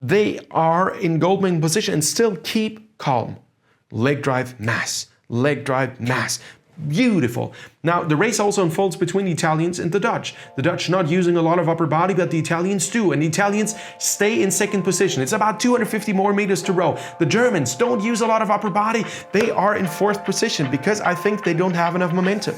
They are in goal main position and still keep calm. Leg drive, mass. Leg drive, mass. Beautiful. Now, the race also unfolds between the Italians and the Dutch. The Dutch not using a lot of upper body, but the Italians do. And the Italians stay in second position. It's about 250 more meters to row. The Germans don't use a lot of upper body. They are in fourth position because I think they don't have enough momentum.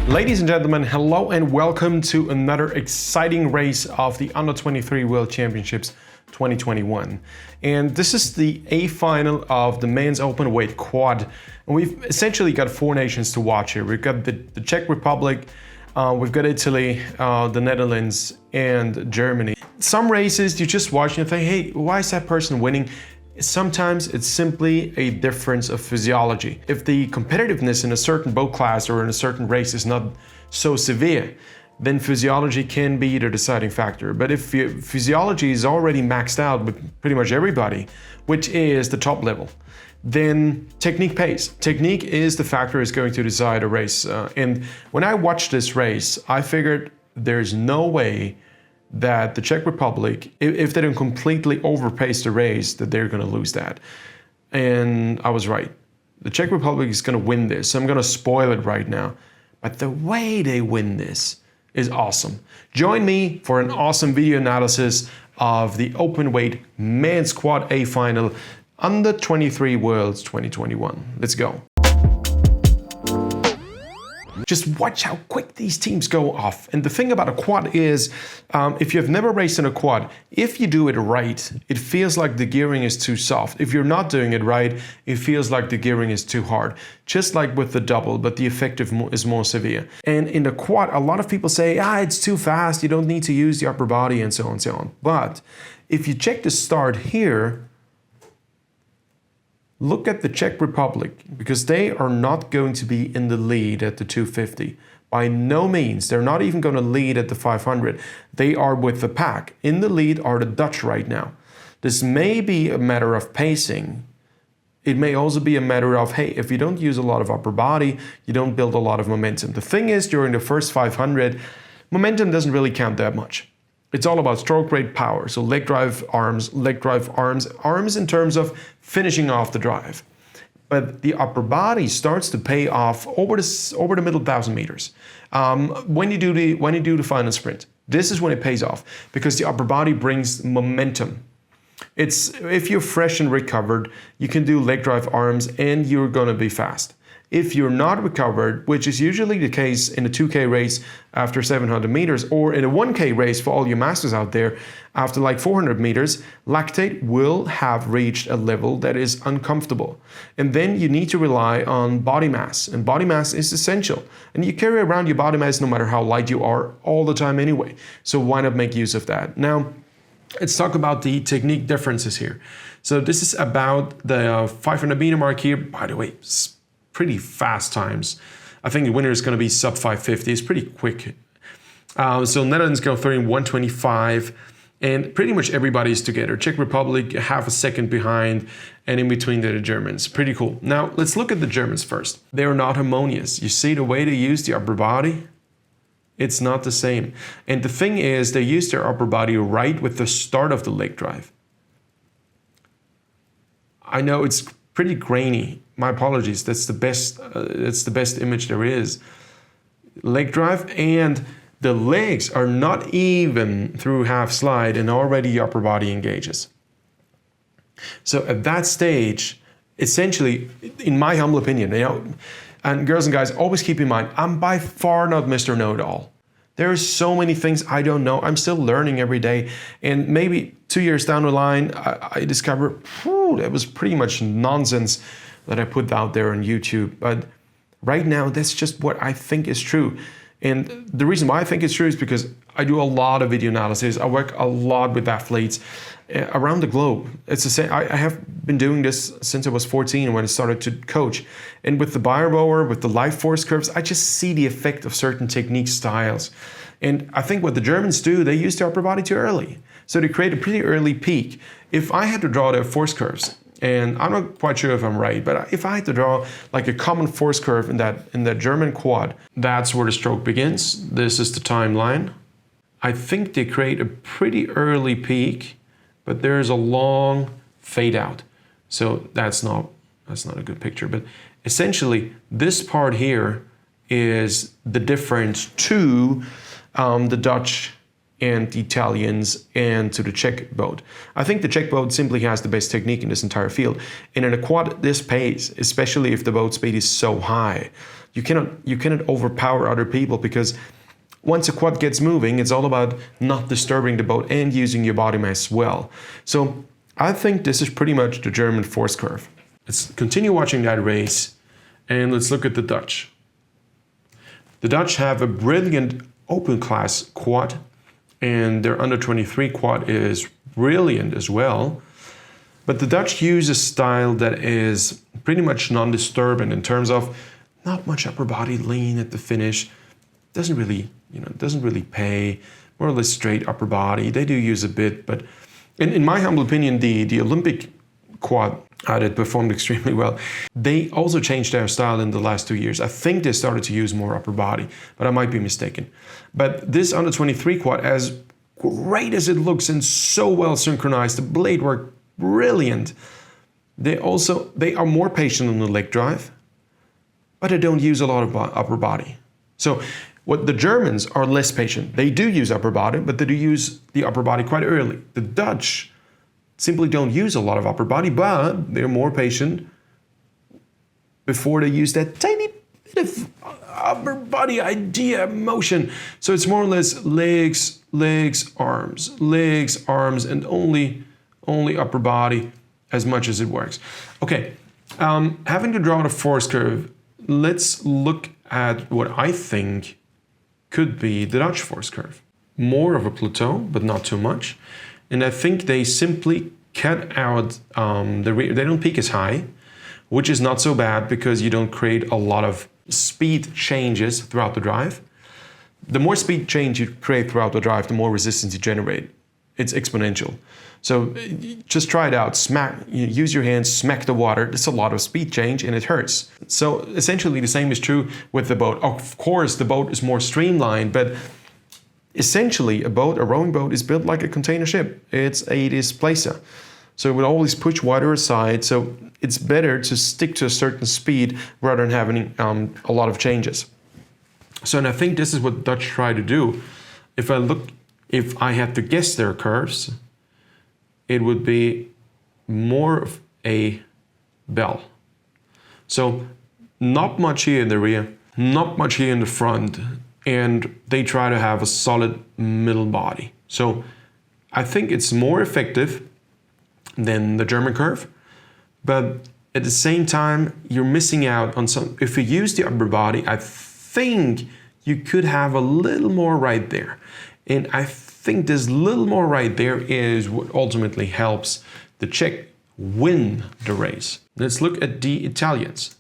Ladies and gentlemen, hello and welcome to another exciting race of the Under-23 World Championships 2021. And this is the A final of the men's open weight quad. And we've essentially got four nations to watch here. We've got the Czech Republic, we've got Italy, the Netherlands, and Germany. Some races you just watch and think, hey, why is that person winning? Sometimes it's simply a difference of physiology. If the competitiveness in a certain boat class or in a certain race is not so severe, then physiology can be the deciding factor. But if your physiology is already maxed out with pretty much everybody, which is the top level, then technique pays. Technique is the factor that's going to decide a race. And when I watched this race, I figured there's no way that the Czech Republic, if they don't completely overpace the race, that they're going to lose that. And I was right. The Czech Republic is going to win this. I'm going to spoil it right now. But the way they win this is awesome. Join me for an awesome video analysis of the open weight men's quad A final Under-23 Worlds 2021. Let's go. Just watch how quick these teams go off. And the thing about a quad is, if you've never raced in a quad, if you do it right, it feels like the gearing is too soft. If you're not doing it right, it feels like the gearing is too hard. Just like with the double, but the effect is more severe. And in the quad, a lot of people say, it's too fast, you don't need to use the upper body and so on and so on. But if you check the start here, look at the Czech Republic, because they are not going to be in the lead at the 250. By no means. They're not even going to lead at the 500. They are with the pack. In the lead are the Dutch right now. This may be a matter of pacing. It may also be a matter of, hey, if you don't use a lot of upper body, you don't build a lot of momentum. The thing is, during the first 500, momentum doesn't really count that much. It's all about stroke rate, power. So leg drive, arms in terms of finishing off the drive. But the upper body starts to pay off over the middle 1,000 meters. When you do the final sprint, this is when it pays off because the upper body brings momentum. If you're fresh and recovered, you can do leg drive arms and you're gonna be fast. If you're not recovered, which is usually the case in a 2K race after 700 meters or in a 1K race for all you masters out there, after like 400 meters, lactate will have reached a level that is uncomfortable. And then you need to rely on body mass, and body mass is essential. And you carry around your body mass no matter how light you are all the time anyway. So why not make use of that? Now, let's talk about the technique differences here. So this is about the 500 meter mark here. By the way, pretty fast times. I think the winner is going to be sub 550. It's pretty quick. So Netherlands go through in 125, and pretty much everybody's together. Czech Republic half a second behind, and in between the Germans. Pretty cool. Now let's look at the Germans first. They're not harmonious. You see the way they use the upper body? It's not the same. And the thing is, they use their upper body right with the start of the leg drive. I know it's pretty grainy. My apologies. That's the best image there is. Leg drive, and the legs are not even through half slide, and already the upper body engages. So at that stage, essentially, in my humble opinion, and girls and guys, always keep in mind, I'm by far not Mr. Know-it-all. There are so many things I don't know. I'm still learning every day. And maybe 2 years down the line, I discover, that was pretty much nonsense that I put out there on YouTube. But right now, that's just what I think is true. And the reason why I think it's true is because I do a lot of video analysis. I work a lot with athletes around the globe. It's the same. I have been doing this since I was 14 when I started to coach. And with the Bayer rower, with the life force curves, I just see the effect of certain technique styles. And I think what the Germans do, they use their upper body too early. So they create a pretty early peak. If I had to draw their force curves, And I'm not quite sure if I'm right, but if I had to draw like a common force curve in that German quad, that's where the stroke begins. This is the timeline. I think they create a pretty early peak, but there's a long fade out. So that's not a good picture. But essentially, this part here is the difference to the Dutch and the Italians and to the Czech boat. I think the Czech boat simply has the best technique in this entire field. And in a quad this pace, especially if the boat speed is so high, you cannot overpower other people, because once a quad gets moving, it's all about not disturbing the boat and using your body mass well. So I think this is pretty much the German force curve. Let's continue watching that race and let's look at the Dutch. The Dutch have a brilliant open class quad, and their under 23 quad is brilliant as well. But the Dutch use a style that is pretty much non-disturbant in terms of not much upper body lean at the finish. Doesn't really pay. More or less straight upper body. They do use a bit, but in my humble opinion, the Olympic quad that performed extremely well. They also changed their style in the last 2 years. I think they started to use more upper body, but I might be mistaken. But this under 23 quad, as great as it looks and so well synchronized, the blade work brilliant. They are more patient on the leg drive, but they don't use a lot of upper body. So what the Germans are less patient. They do use upper body, but they do use the upper body quite early. The Dutch simply don't use a lot of upper body, but they're more patient before they use that tiny bit of upper body idea motion. So it's more or less legs, arms, and only upper body as much as it works. Okay, having to draw the force curve, let's look at what I think could be the Dutch force curve. More of a plateau, but not too much. And I think they simply cut out, they don't peak as high, which is not so bad because you don't create a lot of speed changes throughout the drive. The more speed change you create throughout the drive, the more resistance you generate. It's exponential. So just try it out. Use your hands, smack the water. It's a lot of speed change and it hurts. So essentially the same is true with the boat. Of course, the boat is more streamlined, but essentially a rowing boat is built like a container ship. It's a displacer. So it will always push water aside. So it's better to stick to a certain speed rather than having a lot of changes. So, and I think this is what Dutch try to do. If I had to guess their curves, it would be more of a bell. So not much here in the rear, not much here in the front, and they try to have a solid middle body. So I think it's more effective than the German curve, but at the same time, you're missing out on some. If you use the upper body, I think you could have a little more right there. And I think this little more right there is what ultimately helps the Czech win the race. Let's look at the Italians.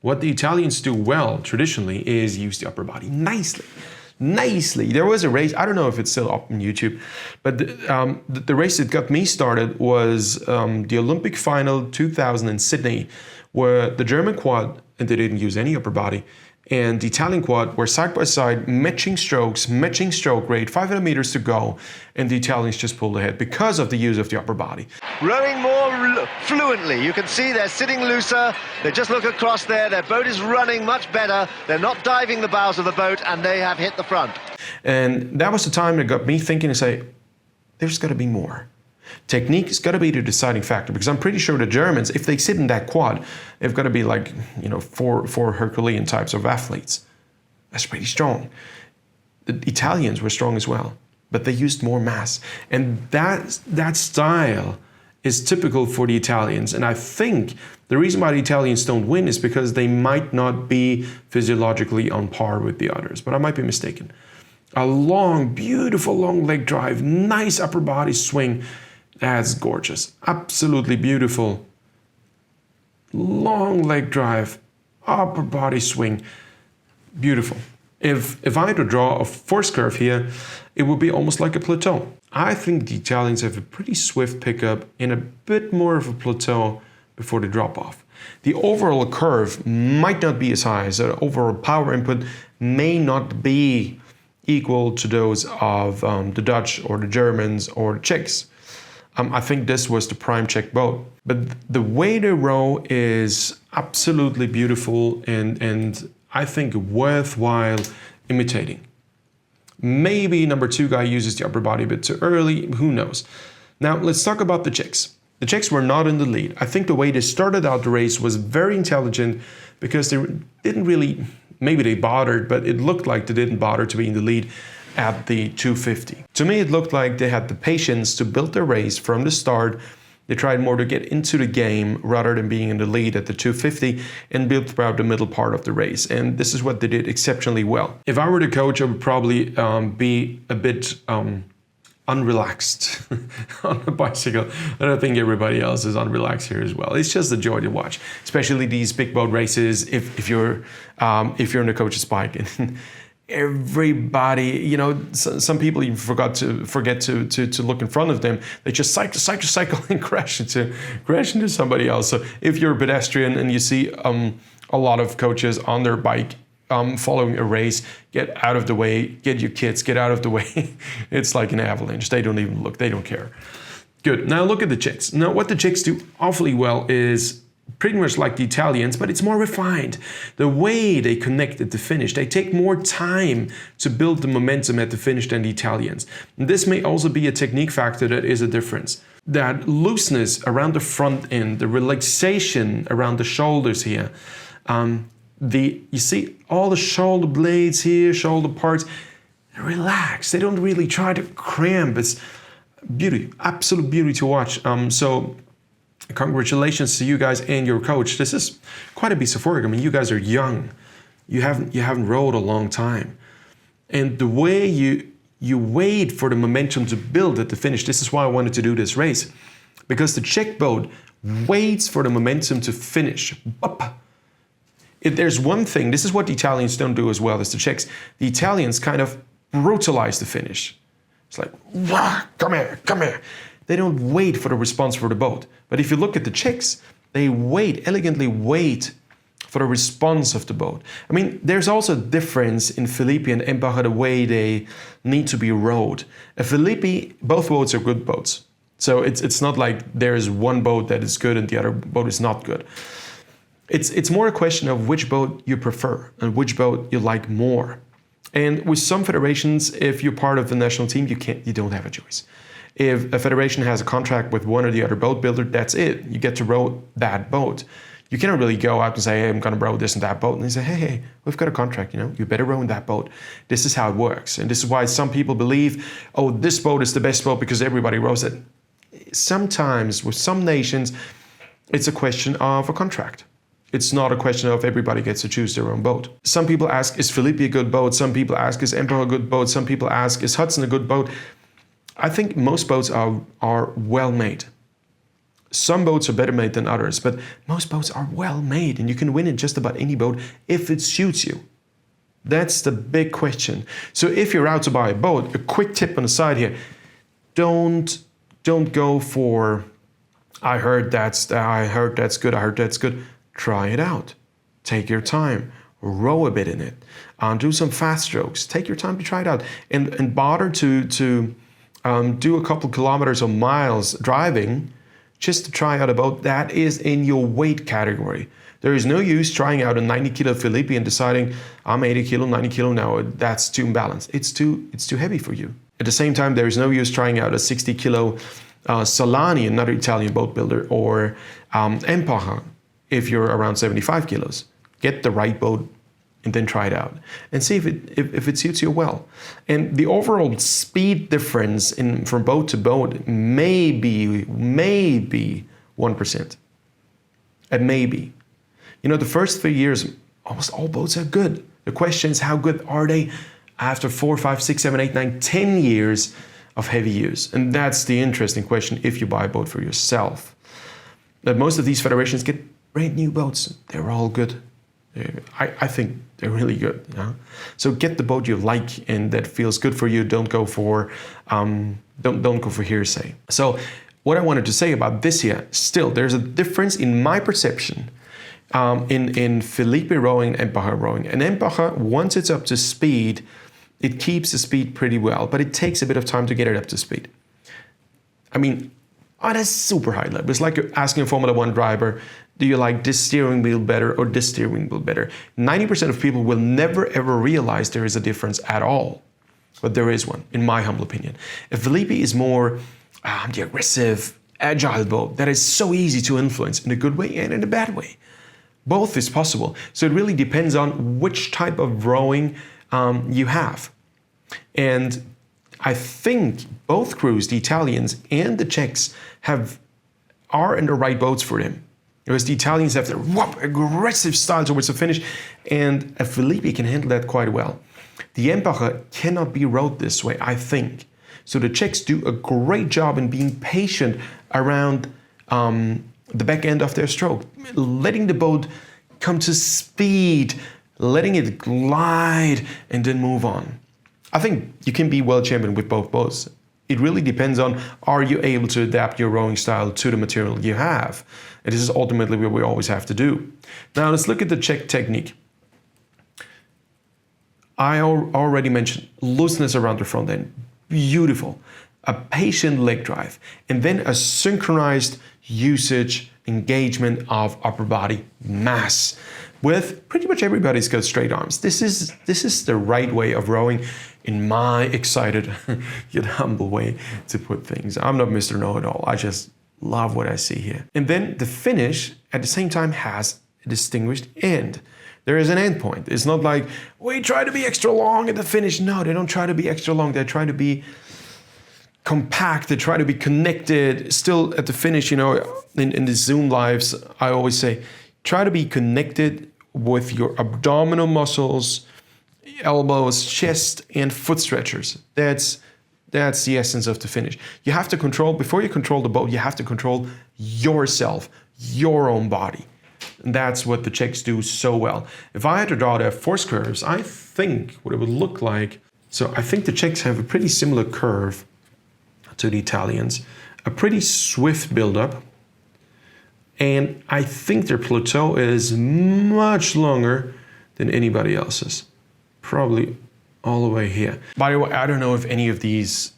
What the Italians do well traditionally is use the upper body nicely. There was a race, I don't know if it's still up on YouTube, but the race that got me started was the Olympic final 2000 in Sydney, where the German quad, and they didn't use any upper body, and the Italian quad were side by side, matching strokes, matching stroke rate, 500 meters to go, and the Italians just pulled ahead because of the use of the upper body. Rowing more fluently. You can see they're sitting looser. They just look across there. Their boat is running much better. They're not diving the bows of the boat, and they have hit the front. And that was the time that got me thinking to say, there's got to be more. Technique has got to be the deciding factor, because I'm pretty sure the Germans, if they sit in that quad, they've got to be like, four Herculean types of athletes. That's pretty strong. The Italians were strong as well, but they used more mass. And that style is typical for the Italians. And I think the reason why the Italians don't win is because they might not be physiologically on par with the others, but I might be mistaken. A long, beautiful long leg drive, nice upper body swing. That's gorgeous. Absolutely beautiful. Long leg drive, upper body swing. Beautiful. If I had to draw a force curve here, it would be almost like a plateau. I think the Italians have a pretty swift pickup and a bit more of a plateau before the drop off. The overall curve might not be as high, so the overall power input may not be equal to those of the Dutch or the Germans or the Czechs. I think this was the prime Czech boat. But the way they row is absolutely beautiful and I think worthwhile imitating. Maybe number 2 guy uses the upper body a bit too early, who knows. Now let's talk about the Czechs. The Czechs were not in the lead. I think the way they started out the race was very intelligent because they didn't really, maybe they bothered, but it looked like they didn't bother to be in the lead at the 250. To me, it looked like they had the patience to build their race from the start. They tried more to get into the game rather than being in the lead at the 250 and build throughout the middle part of the race. And this is what they did exceptionally well. If I were the coach, I would probably be a bit unrelaxed on a bicycle. And I think everybody else is unrelaxed here as well. It's just a joy to watch, especially these big boat races. If you're in the coach's bike, and everybody, you know, some people even forget to look in front of them. They just cycle and crash into somebody else. So if you're a pedestrian and you see a lot of coaches on their bike following a race, get out of the way, get your kids, get out of the way. It's like an avalanche. They don't even look, they don't care. Good, now look at the Czechs. Now what the Czechs do awfully well is pretty much like the Italians, but it's more refined. The way they connect at the finish, they take more time to build the momentum at the finish than the Italians. And this may also be a technique factor that is a difference. That looseness around the front end, the relaxation around the shoulders here, you see all the shoulder blades here, shoulder parts, relax. They don't really try to cramp. It's beauty, absolute beauty to watch. So congratulations to you guys and your coach. This is quite a piece of work. I mean, you guys are young. You haven't rowed a long time. And the way you wait for the momentum to build at the finish, this is why I wanted to do this race. Because the Czech boat waits for the momentum to finish. There's one thing, this is what the Italians don't do as well as the Czechs. The Italians kind of brutalize the finish. It's like, wah, come here. They don't wait for the response for the boat. But if you look at the Czechs, they elegantly wait for the response of the boat. I mean, there's also a difference in Philippi and Empacher, the way they need to be rowed. At Philippi, both boats are good boats. So it's not like there's one boat that is good and the other boat is not good. It's more a question of which boat you prefer and which boat you like more. And with some federations, if you're part of the national team, you don't have a choice. If a federation has a contract with one or the other boat builder, that's it. You get to row that boat. You cannot really go out and say, hey, I'm going to row this and that boat. And they say, hey, we've got a contract, you better row in that boat. This is how it works. And this is why some people believe, oh, this boat is the best boat because everybody rows it. Sometimes with some nations, it's a question of a contract. It's not a question of everybody gets to choose their own boat. Some people ask, is Philippi a good boat? Some people ask, is Emperor a good boat? Some people ask, is Hudson a good boat? I think most boats are well made. Some boats are better made than others, but most boats are well made and you can win in just about any boat if it suits you. That's the big question. So if you're out to buy a boat, a quick tip on the side here, don't go for, I heard that's good. Try it out. Take your time. Row a bit in it. Do some fast strokes. Take your time to try it out. And bother to do a couple kilometers or miles driving just to try out a boat that is in your weight category. There is no use trying out a 90 kilo Philippi and deciding I'm 80 kilo, 90 kilo now, that's too imbalanced. It's too heavy for you. At the same time, there is no use trying out a 60 kilo Solani, another Italian boat builder, or Empacher if you're around 75 kilos. Get the right boat and then try it out and see if it suits you well. And the overall speed difference from boat to boat may be 1%. It may be. The first 3 years, almost all boats are good. The question is, how good are they after 4, 5, 6, 7, 8, 9, 10 years of heavy use? And that's the interesting question if you buy a boat for yourself. That most of these federations get brand new boats. They're all good. I think they're really good. So get the boat you like and that feels good for you. Don't go for don't go for hearsay. So what I wanted to say about this here, still there's a difference in my perception in Felipe rowing and Empacher rowing. And Empacher, once it's up to speed, it keeps the speed pretty well, but it takes a bit of time to get it up to speed. I mean, on a super high level, it's like you're asking a Formula One driver, do you like this steering wheel better or this steering wheel better? 90% of people will never ever realize there is a difference at all. But there is one, in my humble opinion. If Felipe is more the aggressive, agile boat that is so easy to influence in a good way and in a bad way. Both is possible. So it really depends on which type of rowing you have. And I think both crews, the Italians and the Czechs, are in the right boats for them. Whereas the Italians have their aggressive style towards the finish, and Felipe can handle that quite well. The Empacher cannot be rowed this way, I think. So the Czechs do a great job in being patient around the back end of their stroke, letting the boat come to speed, letting it glide, and then move on. I think you can be world champion with both boats. It really depends on, are you able to adapt your rowing style to the material you have? And this is ultimately what we always have to do. Now let's look at the Czech technique. I already mentioned looseness around the front end. Beautiful. A patient leg drive. And then a synchronized usage, engagement of upper body mass with pretty much everybody's got straight arms. This is the right way of rowing in my excited yet humble way to put things. I'm not Mr. Know-it-all. I just love what I see here. And then the finish at the same time has a distinguished end. There is an end point. It's not like we try to be extra long at the finish. No, they don't try to be extra long. They try to be compact. They try to be connected. Still at the finish, you know, in the Zoom lives, I always say, try to be connected with your abdominal muscles, elbows, chest, and foot stretchers. That's the essence of the finish. You have to control, before you control the boat, you have to control yourself, your own body. And that's what the Czechs do so well. If I had to draw their force curves, I think what it would look like, so I think the Czechs have a pretty similar curve to the Italians, a pretty swift buildup, and I think their plateau is much longer than anybody else's. Probably all the way here. By the way, I don't know if any of these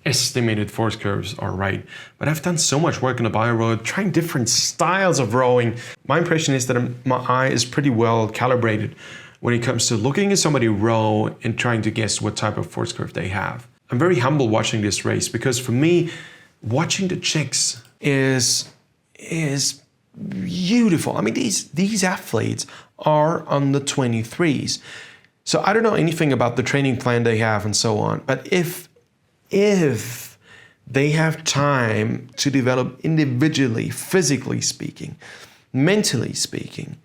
estimated force curves are right, but I've done so much work on the bio road, trying different styles of rowing. My impression is that my eye is pretty well calibrated when it comes to looking at somebody row and trying to guess what type of force curve they have. I'm very humble watching this race because for me, watching the Czechs is beautiful. I mean, these athletes are on the 23s. So I don't know anything about the training plan they have and so on, but if they have time to develop individually, physically speaking, mentally speaking,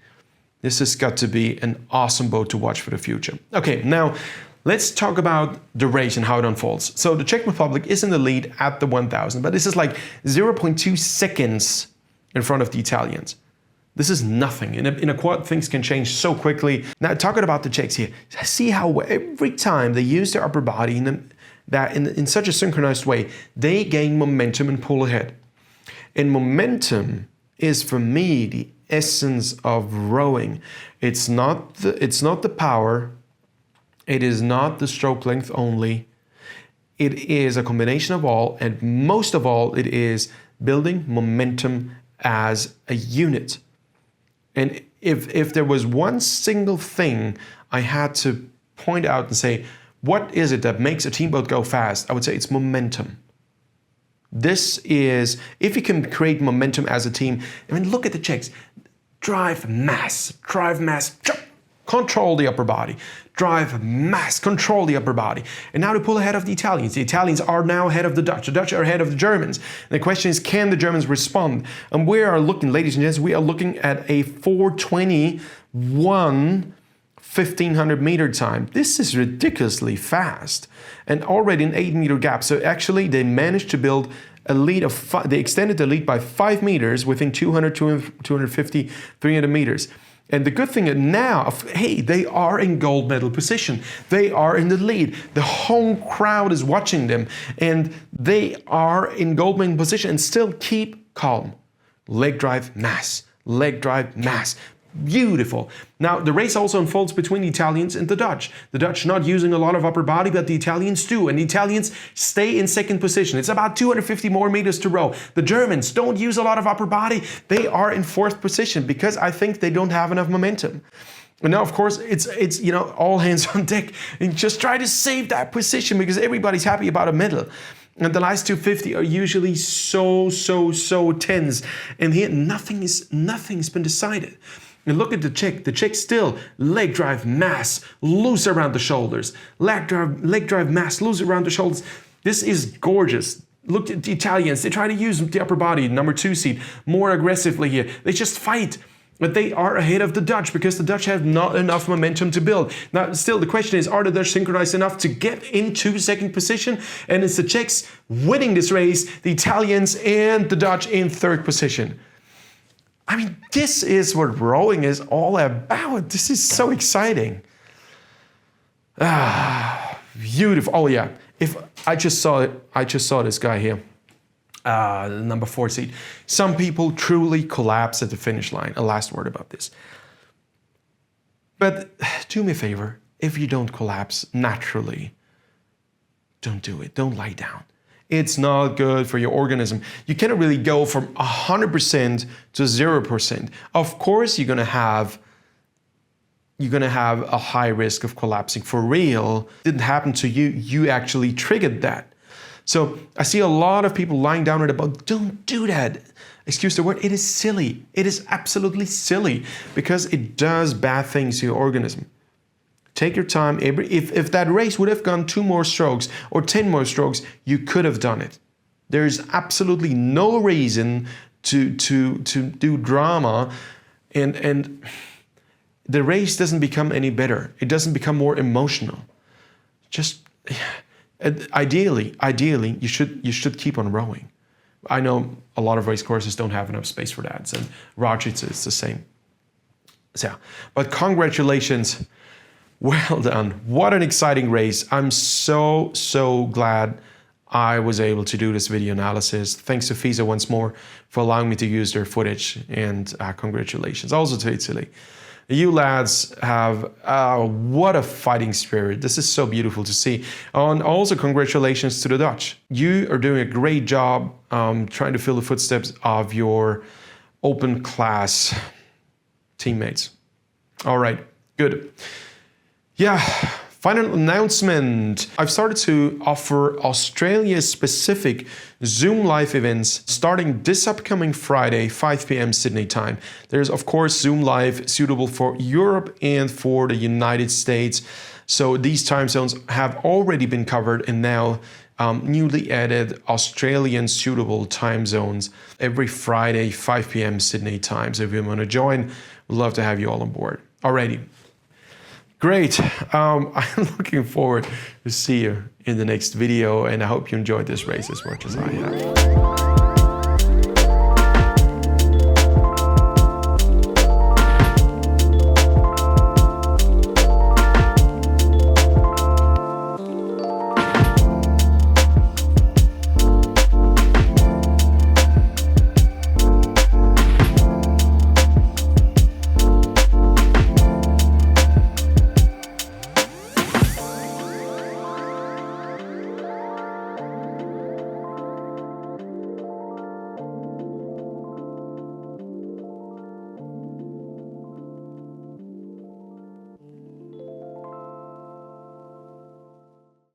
this has got to be an awesome boat to watch for the future. Okay, now let's talk about the race and how it unfolds. So the Czech Republic is in the lead at the 1000, but this is like 0.2 seconds in front of the Italians. This is nothing. In a quad, things can change so quickly. Now, talking about the Czechs here, see how every time they use their upper body in such a synchronized way, they gain momentum and pull ahead. And momentum is, for me, the essence of rowing. It's not the power. It is not the stroke length only. It is a combination of all, and most of all, it is building momentum as a unit. And if there was one single thing I had to point out and say, what is it that makes a team boat go fast? I would say it's momentum. This is, if you can create momentum as a team, I mean, look at the Czechs. Drive mass, control the upper body. Drive mass, control the upper body. And now they pull ahead of the Italians. The Italians are now ahead of the Dutch. The Dutch are ahead of the Germans. And the question is, can the Germans respond? And we are looking, ladies and gents, we are looking at a 4:21 1500 meter time. This is ridiculously fast. And already an 8 meter gap. So actually they managed to build a lead of they extended the lead by 5 meters within 200, 250, 300 meters. And the good thing now, hey, they are in gold medal position. They are in the lead. The whole crowd is watching them, and they are in gold medal position, and still keep calm. Leg drive, mass. Leg drive, mass. Beautiful. Now, the race also unfolds between the Italians and the Dutch. The Dutch not using a lot of upper body, but the Italians do. And the Italians stay in second position. It's about 250 more meters to row. The Germans don't use a lot of upper body. They are in fourth position because I think they don't have enough momentum. And now, of course, it's you know, all hands on deck and just try to save that position because everybody's happy about a medal. And the last 250 are usually so tense. And here, nothing's been decided. And look at the Czech. The Czech still leg drive, mass, loose around the shoulders. Leg drive, mass, loose around the shoulders. This is gorgeous. Look at the Italians. They try to use the upper body, number 2 seat, more aggressively here. They just fight. But they are ahead of the Dutch because the Dutch have not enough momentum to build. Now, still, the question is, are the Dutch synchronized enough to get into second position? And it's the Czechs winning this race, the Italians and the Dutch in third position. I mean, this is what rowing is all about. This is so exciting. Beautiful. Oh yeah. If I just saw this guy here. Number 4 seat. Some people truly collapse at the finish line. A last word about this. But do me a favor. If you don't collapse naturally, don't do it. Don't lie down. It's not good for your organism. You cannot really go from 100% to 0%. Of course, you're gonna have a high risk of collapsing for real. It didn't happen to you. You actually triggered that. So I see a lot of people lying down at the boat. Don't do that. Excuse the word. It is silly. It is absolutely silly because it does bad things to your organism. Take your time. If that race would have gone 2 more strokes or 10 more strokes, you could have done it. There's absolutely no reason to do drama, and the race doesn't become any better. It doesn't become more emotional. Just ideally, you should keep on rowing. I know a lot of race courses don't have enough space for that, and Rajica is the same. So, but congratulations. Well done. What an exciting race. I'm so glad I was able to do this video analysis. Thanks to FISA once more for allowing me to use their footage, and congratulations. Also to Italy. You lads have, what a fighting spirit. This is so beautiful to see. And also congratulations to the Dutch. You are doing a great job trying to fill the footsteps of your open class teammates. All right, good. Yeah, final announcement. I've started to offer Australia-specific Zoom live events starting this upcoming Friday, 5 p.m. Sydney time. There's, of course, Zoom live suitable for Europe and for the United States. So these time zones have already been covered, and now newly added Australian suitable time zones every Friday, 5 p.m. Sydney time. So if you want to join, we'd love to have you all on board. Alrighty. Great. I'm looking forward to see you in the next video, and I hope you enjoyed this race as much as I have.